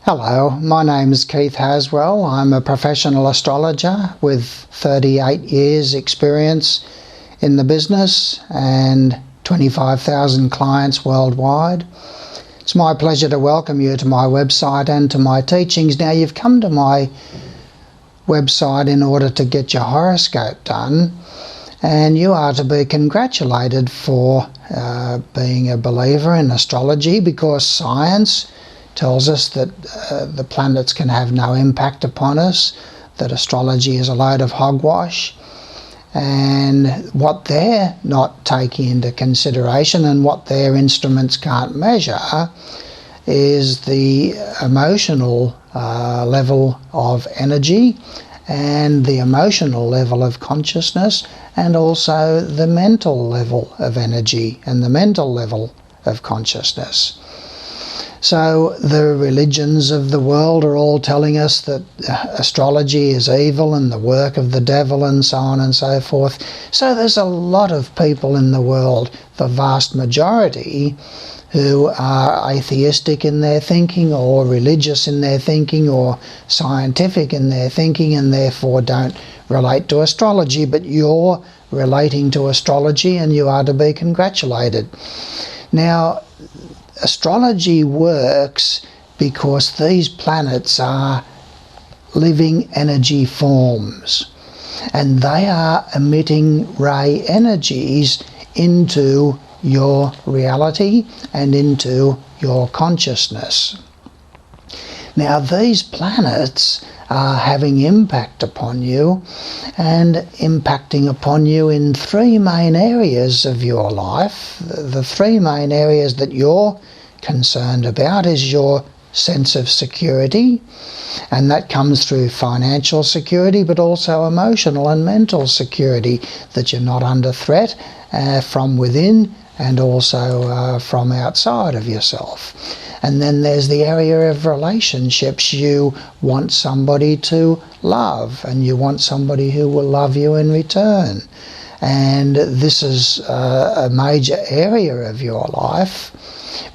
Hello, my name is Keith Haswell. I'm a professional astrologer with 38 years experience in the business and 25,000 clients worldwide. It's my pleasure to welcome you to my website and to my teachings. Now, you've come to my website in order to get your horoscope done, and you are to be congratulated for being a believer in astrology, because science tells us that the planets can have no impact upon us, that astrology is a load of hogwash. And what they're not taking into consideration, and what their instruments can't measure, is the emotional level of energy and the emotional level of consciousness, and also the mental level of energy and the mental level of consciousness. So the religions of the world are all telling us that astrology is evil and the work of the devil and so on and so forth. So there's a lot of people in the world, the vast majority, who are atheistic in their thinking, or religious in their thinking, or scientific in their thinking, and therefore don't relate to astrology. But you're relating to astrology, and you are to be congratulated. Now, astrology works because these planets are living energy forms, and they are emitting ray energies into your reality and into your consciousness. Now, these planets are having impact upon you, and impacting upon you in three main areas of your life. The three main areas that you're concerned about is your sense of security, and that comes through financial security, but also emotional and mental security, that you're not under threat from within and also from outside of yourself. And then there's the area of relationships. You want somebody to love, and you want somebody who will love you in return. And this is a major area of your life,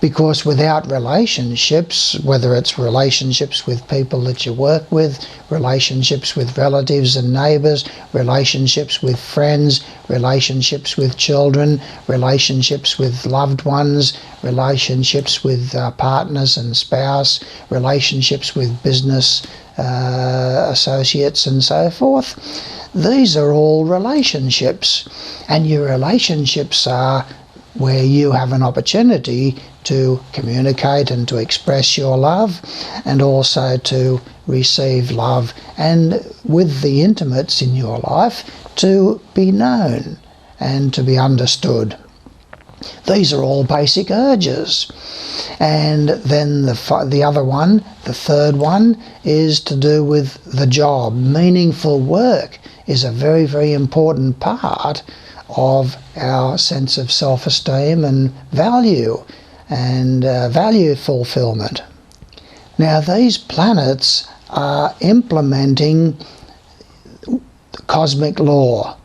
because without relationships, whether it's relationships with people that you work with, relationships with relatives and neighbours, relationships with friends, relationships with children, relationships with loved ones, relationships with partners and spouse, relationships with business associates and so forth. These are all relationships, and your relationships are where you have an opportunity to communicate and to express your love, and also to receive love, and with the intimates in your life to be known and to be understood. These are all basic urges. And then the other one, the third one, is to do with the job. Meaningful work is a very, very important part of our sense of self-esteem and value fulfillment. Now, these planets are implementing cosmic law.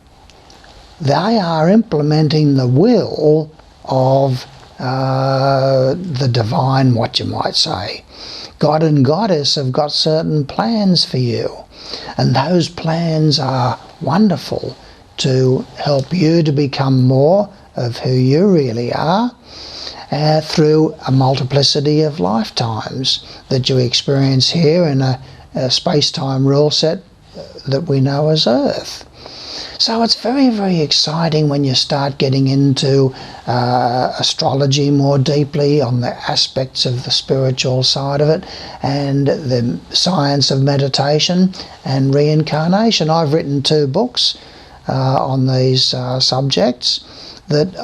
They are implementing the will of the divine, what you might say. God and Goddess have got certain plans for you, and those plans are wonderful to help you to become more of who you really are through a multiplicity of lifetimes that you experience here in a space-time rule set that we know as Earth. So it's very, very exciting when you start getting into astrology more deeply, on the aspects of the spiritual side of it, and the science of meditation and reincarnation. I've written 2 books on these subjects that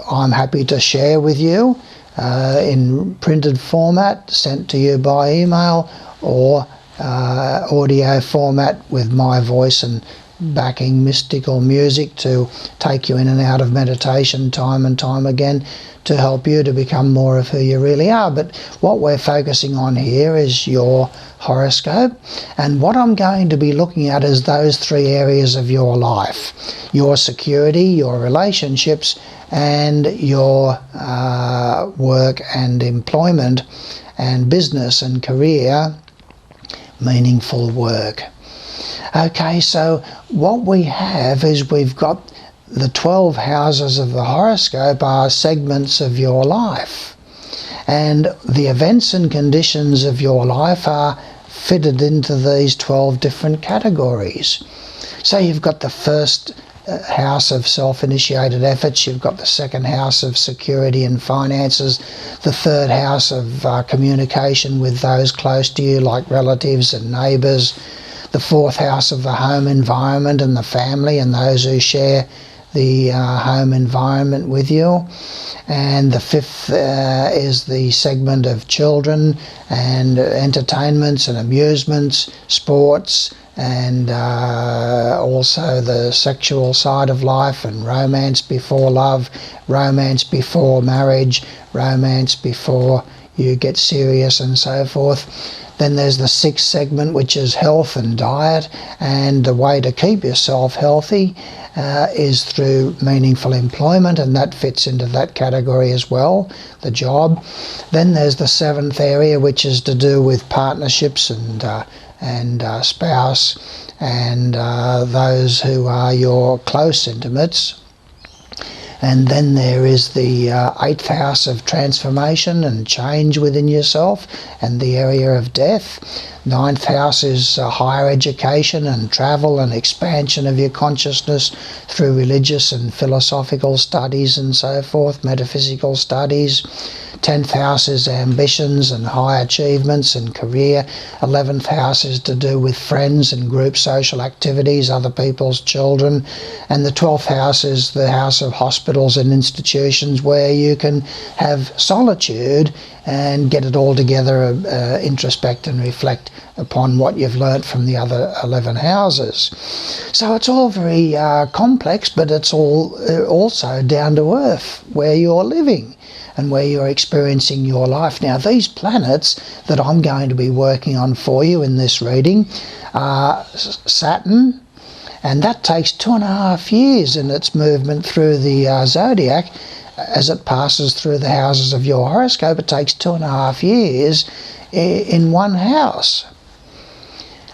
I'm happy to share with you in printed format, sent to you by email, or audio format with my voice and backing mystical music to take you in and out of meditation time and time again, to help you to become more of who you really are. But what we're focusing on here is your horoscope, and what I'm going to be looking at is those 3 areas of your life: your security, your relationships, and your work and employment, and business and career, meaningful work. Okay, so what we have is we've got the 12 houses of the horoscope are segments of your life. And the events and conditions of your life are fitted into these 12 different categories. So you've got the first house of self-initiated efforts, you've got the second house of security and finances, the third house of communication with those close to you like relatives and neighbours, the fourth house of the home environment and the family and those who share the home environment with you, and the fifth is the segment of children and entertainments and amusements, sports, and also the sexual side of life and romance before love, romance before marriage, romance before you get serious and so forth. Then there's the sixth segment, which is health and diet, and the way to keep yourself healthy is through meaningful employment, and that fits into that category as well, the job. Then there's the seventh area, which is to do with partnerships and spouse and those who are your close intimates. And then there is the eighth house of transformation and change within yourself and the area of death. Ninth house is higher education and travel and expansion of your consciousness through religious and philosophical studies and so forth, metaphysical studies. 10th house is ambitions and high achievements and career. 11th house is to do with friends and group social activities, other people's children. And the 12th house is the house of hospitals and institutions where you can have solitude and get it all together, introspect and reflect upon what you've learnt from the other 11 houses. So it's all very complex, but it's all also down to earth where you're living and where you're experiencing your life. Now, these planets that I'm going to be working on for you in this reading are Saturn, and that takes 2.5 years in its movement through the zodiac. As it passes through the houses of your horoscope, it takes 2.5 years in one house.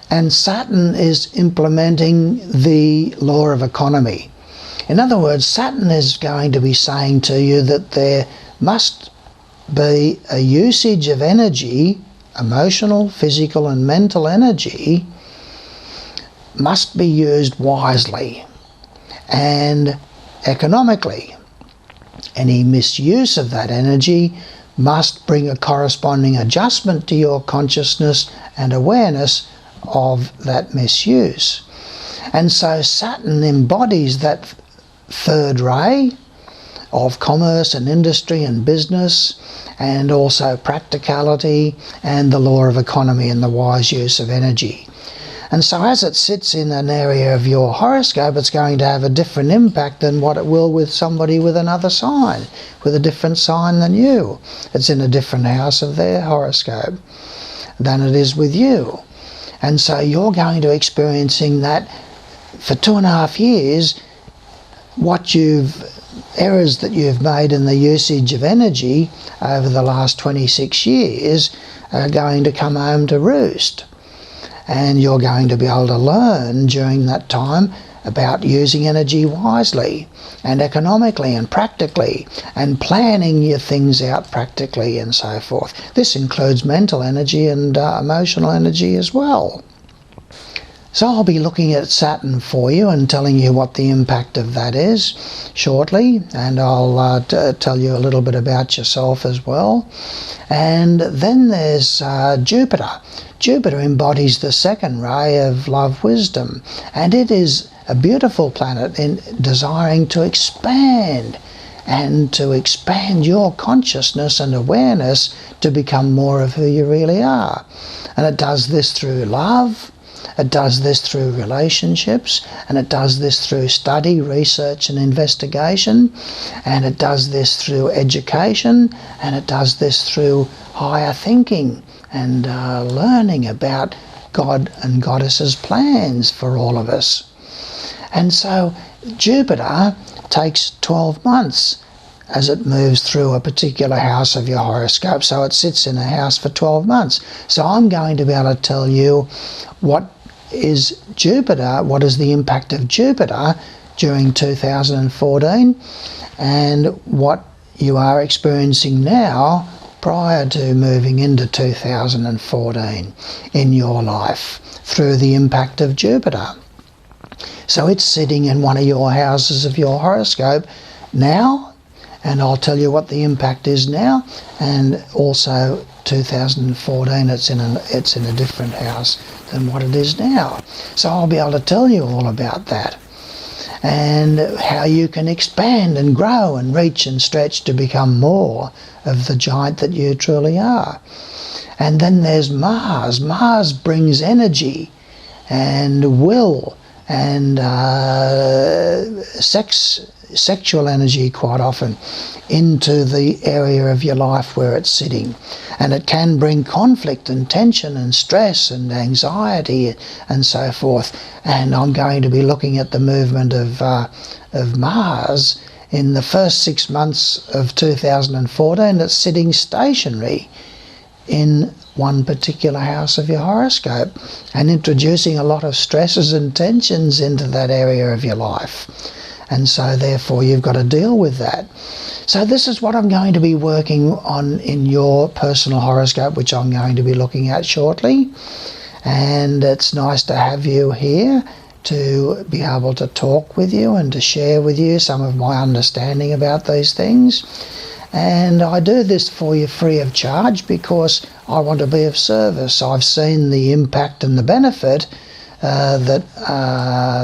And Saturn is implementing the law of economy. In other words, Saturn is going to be saying to you that there must be a usage of energy, emotional, physical and mental energy, must be used wisely and economically. Any misuse of that energy must bring a corresponding adjustment to your consciousness and awareness of that misuse. And so Saturn embodies that third ray of commerce and industry and business, and also practicality and the law of economy and the wise use of energy. And so as it sits in an area of your horoscope, it's going to have a different impact than what it will with somebody with another sign, with a different sign than you. It's in a different house of their horoscope than it is with you. And so you're going to experiencing that for 2.5 years. Errors that you've made in the usage of energy over the last 26 years are going to come home to roost. And you're going to be able to learn during that time about using energy wisely and economically and practically and planning your things out practically and so forth. This includes mental energy and emotional energy as well. So I'll be looking at Saturn for you and telling you what the impact of that is shortly, and I'll tell you a little bit about yourself as well. And then there's Jupiter. Jupiter embodies the second ray of love wisdom, and it is a beautiful planet in desiring to expand and to expand your consciousness and awareness to become more of who you really are. And it does this through love. It does this through relationships, and it does this through study, research and investigation, and it does this through education, and it does this through higher thinking and learning about God and Goddess's plans for all of us. And so Jupiter takes 12 months as it moves through a particular house of your horoscope. So it sits in a house for 12 months. So I'm going to be able to tell you what is Jupiter, what is the impact of Jupiter during 2014, and what you are experiencing now prior to moving into 2014 in your life through the impact of Jupiter. So it's sitting in one of your houses of your horoscope now, and I'll tell you what the impact is now, and also 2014 it's in a different house than what it is now. So I'll be able to tell you all about that, and how you can expand and grow and reach and stretch to become more of the giant that you truly are. And then there's Mars. Mars brings energy and will and sexual energy quite often into the area of your life where it's sitting, and it can bring conflict and tension and stress and anxiety and so forth. And I'm going to be looking at the movement of Mars in the first 6 months of 2014. It's sitting stationary in one particular house of your horoscope and introducing a lot of stresses and tensions into that area of your life. And so therefore you've got to deal with that. So this is what I'm going to be working on in your personal horoscope, which I'm going to be looking at shortly. And it's nice to have you here to be able to talk with you and to share with you some of my understanding about these things. And I do this for you free of charge because I want to be of service. I've seen the impact and the benefit that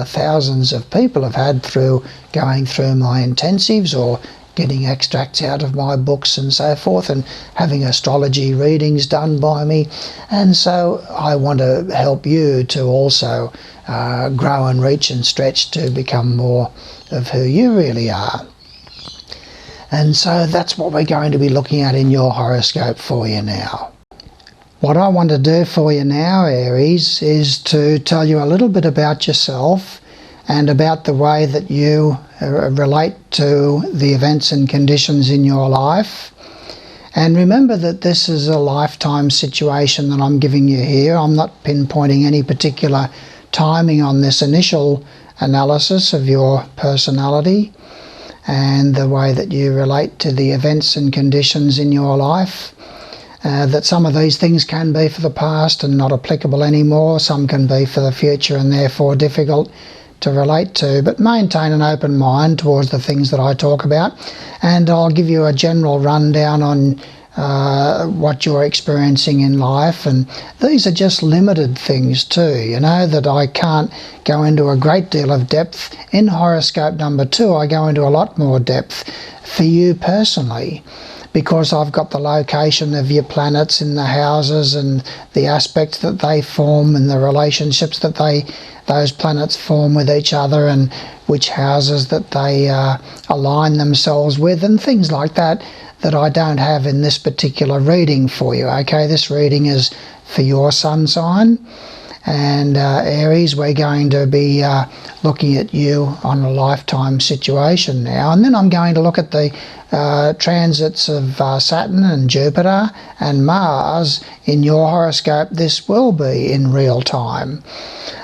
thousands of people have had through going through my intensives or getting extracts out of my books and so forth, and having astrology readings done by me. And so I want to help you to also grow and reach and stretch to become more of who you really are. And so that's what we're going to be looking at in your horoscope for you now. What I want to do for you now, Aries, is to tell you a little bit about yourself and about the way that you relate to the events and conditions in your life. And remember that this is a lifetime situation that I'm giving you here. I'm not pinpointing any particular timing on this initial analysis of your personality and the way that you relate to the events and conditions in your life. That some of these things can be for the past and not applicable anymore. Some can be for the future and therefore difficult to relate to. But maintain an open mind towards the things that I talk about. And I'll give you a general rundown on what you're experiencing in life. And these are just limited things too, you know, that I can't go into a great deal of depth. In horoscope number 2, I go into a lot more depth for you personally, because I've got the location of your planets in the houses and the aspects that they form and the relationships that those planets form with each other, and which houses that they align themselves with, and things like that that I don't have in this particular reading for you. Okay, this reading is for your sun sign. And Aries, we're going to be looking at you on a lifetime situation now. And then I'm going to look at the transits of Saturn and Jupiter and Mars in your horoscope. This will be in real time.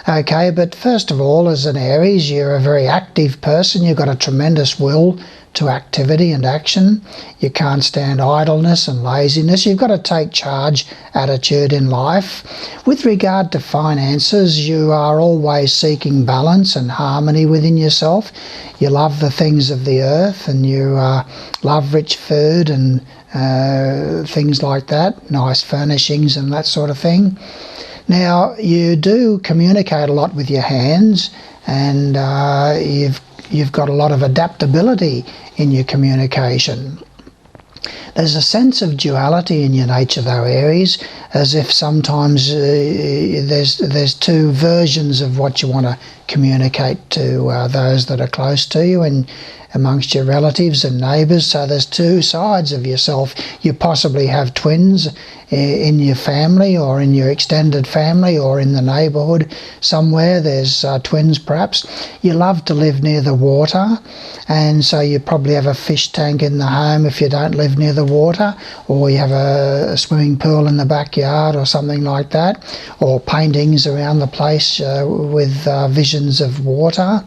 Okay, but first of all, as an Aries, you're a very active person. You've got a tremendous will to activity and action. You can't stand idleness and laziness. You've got a take charge attitude in life. With regard to finances, you are always seeking balance and harmony within yourself. You love the things of the earth, and you love rich food and things like that, nice furnishings and that sort of thing. Now, you do communicate a lot with your hands, and you've got a lot of adaptability in your communication. There's a sense of duality in your nature though, Aries, as if sometimes there's two versions of what you want to communicate to those that are close to you and amongst your relatives and neighbours. So there's two sides of yourself. You possibly have twins in your family or in your extended family or in the neighbourhood somewhere. There's twins perhaps. You love to live near the water, and so you probably have a fish tank in the home if you don't live near the water, or you have a swimming pool in the backyard or something like that, or paintings around the place with visions of water.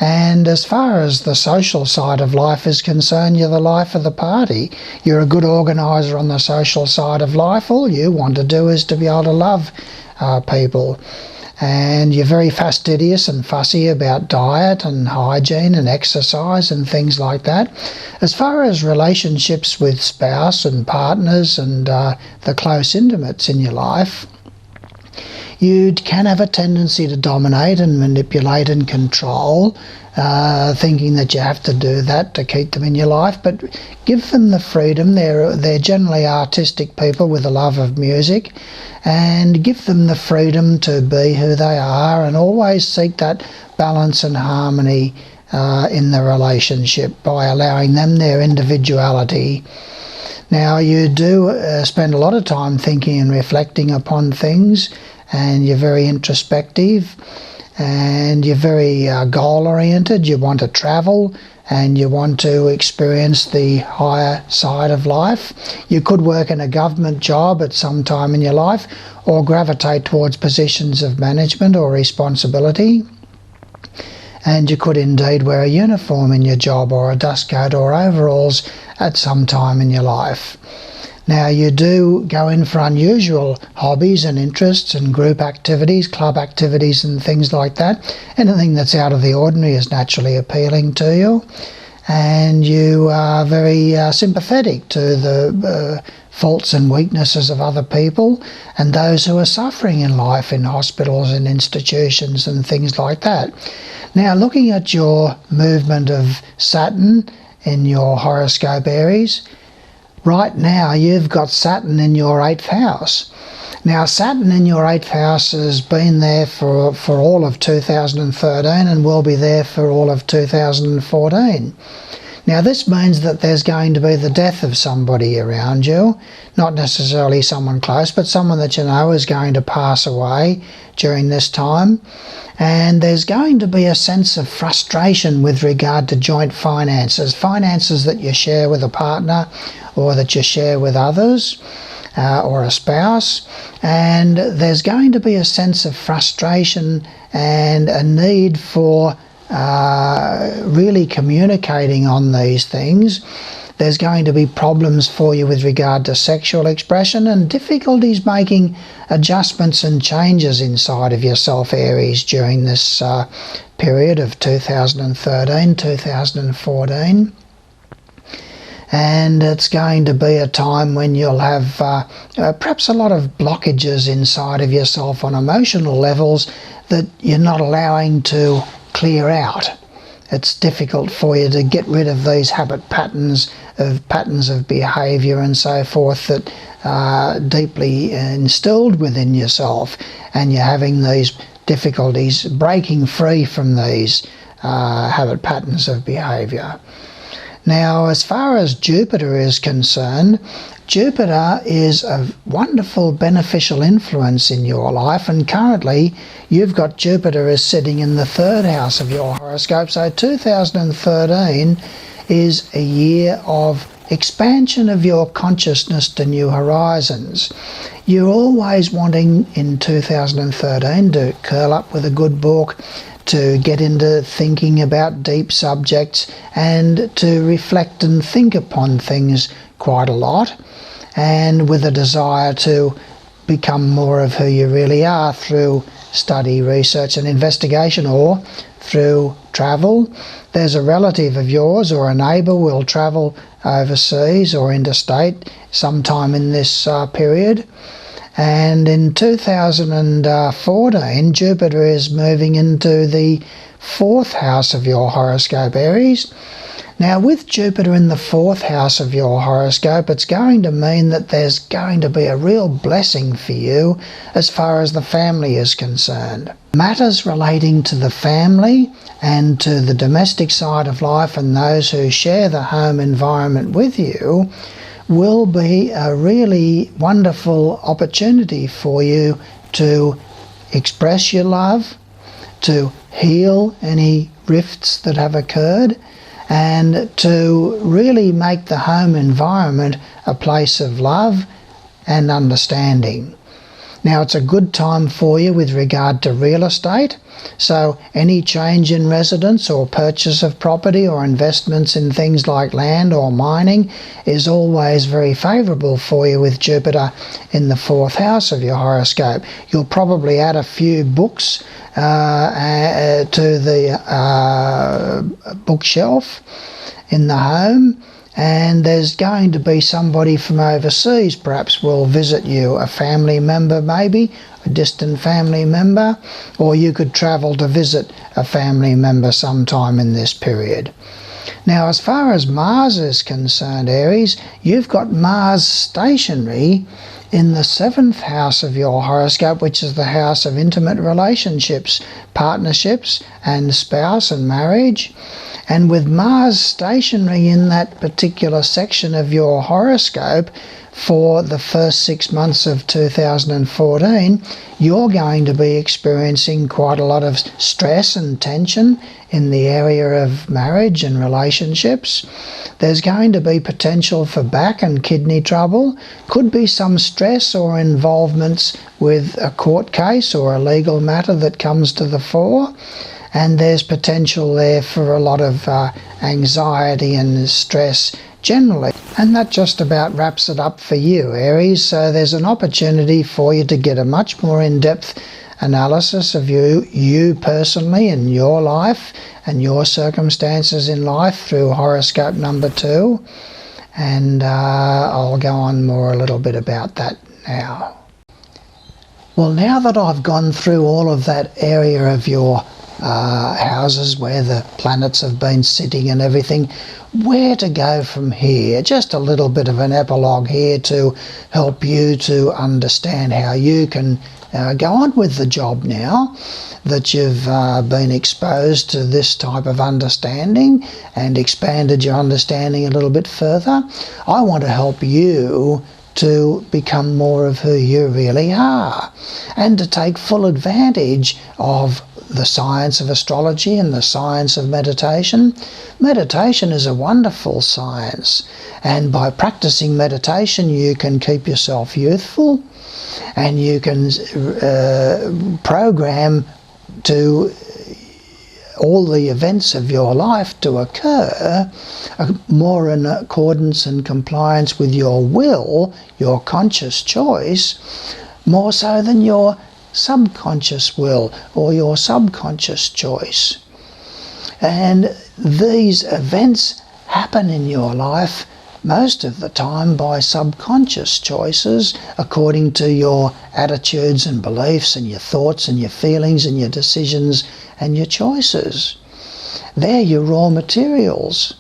And as far as the social side of life is concerned, you're the life of the party. You're a good organiser on the social side of life. All you want to do is to be able to love people. And you're very fastidious and fussy about diet and hygiene and exercise and things like that. As far as relationships with spouse and partners and the close intimates in your life, you can have a tendency to dominate and manipulate and control, thinking that you have to do that to keep them in your life. But give them the freedom. They're generally artistic people with a love of music, and give them the freedom to be who they are, and always seek that balance and harmony in the relationship by allowing them their individuality. Now, you do spend a lot of time thinking and reflecting upon things, and you're very introspective, and you're very goal-oriented. You want to travel, and you want to experience the higher side of life. You could work in a government job at some time in your life, or gravitate towards positions of management or responsibility. And you could indeed wear a uniform in your job, or a dust coat or overalls at some time in your life. Now, you do go in for unusual hobbies and interests and group activities, club activities and things like that. Anything that's out of the ordinary is naturally appealing to you. And you are very sympathetic to the faults and weaknesses of other people and those who are suffering in life in hospitals and institutions and things like that. Now, looking at your movement of Saturn in your horoscope, Aries, right now you've got Saturn in your 8th house. Now, Saturn in your 8th house has been there for all of 2013 and will be there for all of 2014. Now, this means that there's going to be the death of somebody around you, not necessarily someone close, but someone that you know is going to pass away during this time. And there's going to be a sense of frustration with regard to joint finances that you share with a partner or that you share with others or a spouse. And there's going to be a sense of frustration and a need for really communicating on these things. There's going to be problems for you with regard to sexual expression and difficulties making adjustments and changes inside of yourself, Aries, during this period of 2013, 2014. And it's going to be a time when you'll have perhaps a lot of blockages inside of yourself on emotional levels that you're not allowing to clear out. It's difficult for you to get rid of these patterns of behaviour and so forth that are deeply instilled within yourself, and you're having these difficulties breaking free from these habit patterns of behaviour. Now, as far as Jupiter is concerned, Jupiter is a wonderful beneficial influence in your life, and currently you've got Jupiter is sitting in the 3rd house of your horoscope. So 2013 is a year of expansion of your consciousness to new horizons. You're always wanting in 2013 to curl up with a good book, to get into thinking about deep subjects and to reflect and think upon things quite a lot, and with a desire to become more of who you really are through study, research and investigation, or through travel. There's a relative of yours or a neighbour will travel overseas or interstate sometime in this period. And in 2014, Jupiter is moving into the 4th house of your horoscope, Aries. Now, with Jupiter in the 4th house of your horoscope, it's going to mean that there's going to be a real blessing for you as far as the family is concerned. Matters relating to the family and to the domestic side of life and those who share the home environment with you will be a really wonderful opportunity for you to express your love, to heal any rifts that have occurred, and to really make the home environment a place of love and understanding. Now, it's a good time for you with regard to real estate, so any change in residence or purchase of property or investments in things like land or mining is always very favourable for you with Jupiter in the 4th house of your horoscope. You'll probably add a few books to the bookshelf in the home, and there's going to be somebody from overseas perhaps will visit you, a family member maybe, a distant family member, or you could travel to visit a family member sometime in this period. Now, as far as Mars is concerned, Aries, you've got Mars stationary in the 7th house of your horoscope, which is the house of intimate relationships, partnerships, and spouse and marriage. And with Mars stationary in that particular section of your horoscope for the first 6 months of 2014, you're going to be experiencing quite a lot of stress and tension in the area of marriage and relationships. There's going to be potential for back and kidney trouble. Could be some stress or involvements with a court case or a legal matter that comes to the fore. And there's potential there for a lot of anxiety and stress generally. And that just about wraps it up for you, Aries. So there's an opportunity for you to get a much more in-depth analysis of you personally and your life and your circumstances in life through horoscope number 2. And I'll go on more a little bit about that now. Well, now that I've gone through all of that area of your houses where the planets have been sitting and everything, where to go from here? Just a little bit of an epilogue here to help you to understand how you can go on with the job now that you've been exposed to this type of understanding and expanded your understanding a little bit further. I want to help you to become more of who you really are and to take full advantage of the science of astrology and the science of meditation. Meditation is a wonderful science, and by practicing meditation you can keep yourself youthful, and you can program to all the events of your life to occur more in accordance and compliance with your will, your conscious choice, more so than your subconscious will or your subconscious choice. And these events happen in your life most of the time by subconscious choices according to your attitudes and beliefs and your thoughts and your feelings and your decisions and your choices. They're your raw materials.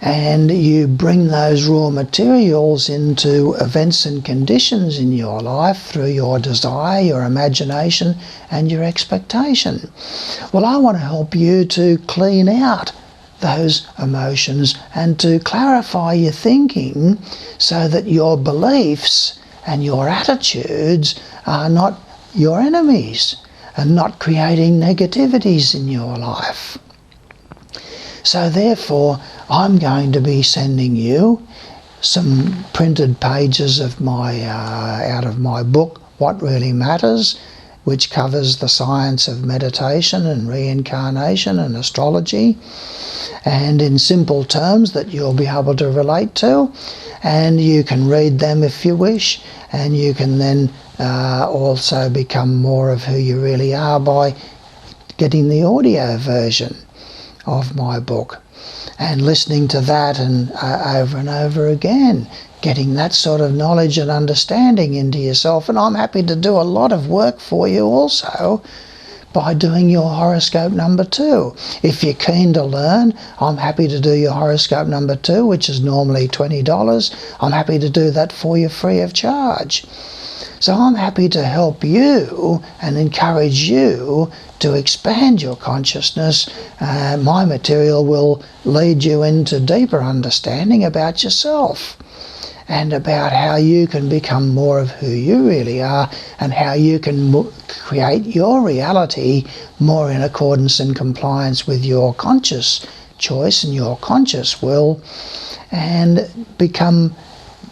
And you bring those raw materials into events and conditions in your life through your desire, your imagination, and your expectation. Well, I want to help you to clean out those emotions and to clarify your thinking so that your beliefs and your attitudes are not your enemies and not creating negativities in your life. So therefore, I'm going to be sending you some printed pages of my out of my book, What Really Matters, which covers the science of meditation and reincarnation and astrology, and in simple terms that you'll be able to relate to. And you can read them if you wish, and you can then also become more of who you really are by getting the audio version of my book and listening to that and over and over again, getting that sort of knowledge and understanding into yourself. And I'm happy to do a lot of work for you also by doing your horoscope number 2. If you're keen to learn, I'm happy to do your horoscope number 2, which is normally $20. I'm happy to do that for you free of charge. So I'm happy to help you and encourage you to expand your consciousness. My material will lead you into deeper understanding about yourself and about how you can become more of who you really are and how you can create your reality more in accordance and compliance with your conscious choice and your conscious will, and become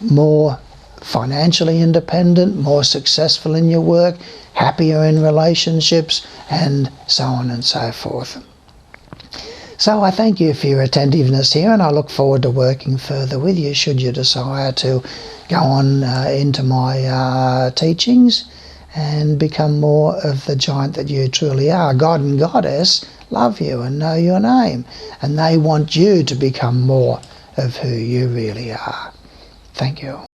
more financially independent, more successful in your work, happier in relationships, and so on and so forth. So I thank you for your attentiveness here, and I look forward to working further with you should you desire to go on into my teachings and become more of the giant that you truly are. God and Goddess love you and know your name, and they want you to become more of who you really are. Thank you.